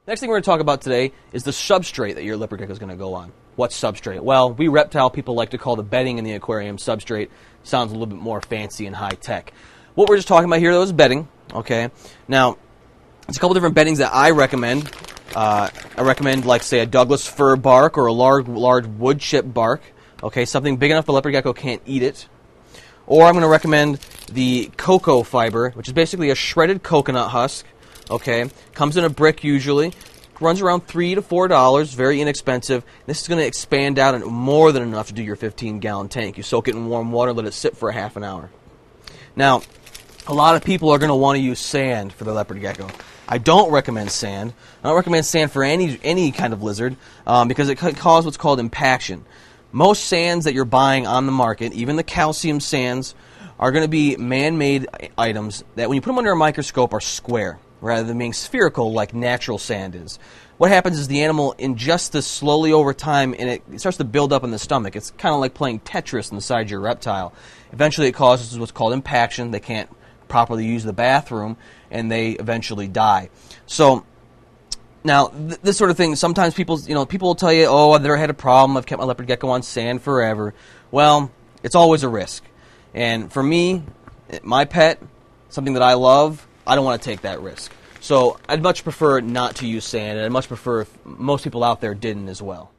Next thing we're going to talk about today is the substrate that your leopard gecko is going to go on. What substrate? Well, we reptile people like to call the bedding in the aquarium substrate. Sounds a little bit more fancy and high-tech. What we're just talking about here, though, is bedding. Okay. Now, there's a couple different beddings that I recommend. I recommend, like, say, a Douglas fir bark or a large wood chip bark. Okay, something big enough the leopard gecko can't eat it. Or I'm going to recommend the coco fiber, which is basically a shredded coconut husk. Okay, comes in a brick usually, runs around $3 to $4, very inexpensive. This is going to expand out and more than enough to do your 15-gallon tank. You soak it in warm water, let it sit for a half an hour. Now, a lot of people are going to want to use sand for the leopard gecko. I don't recommend sand. I don't recommend sand for any kind of lizard because it could cause what's called impaction. Most sands that you're buying on the market, even the calcium sands, are going to be man-made items that when you put them under a microscope are square, rather than being spherical like natural sand is. What happens is the animal ingests this slowly over time and it starts to build up in the stomach. It's kind of like playing Tetris inside your reptile. Eventually it causes what's called impaction. They can't properly use the bathroom and they eventually die. So now this sort of thing, sometimes people will tell you, oh, I've never had a problem, I've kept my leopard gecko on sand forever. Well, it's always a risk. And for me, my pet, something that I love, I don't want to take that risk. So I'd much prefer not to use sand, and I'd much prefer if most people out there didn't as well.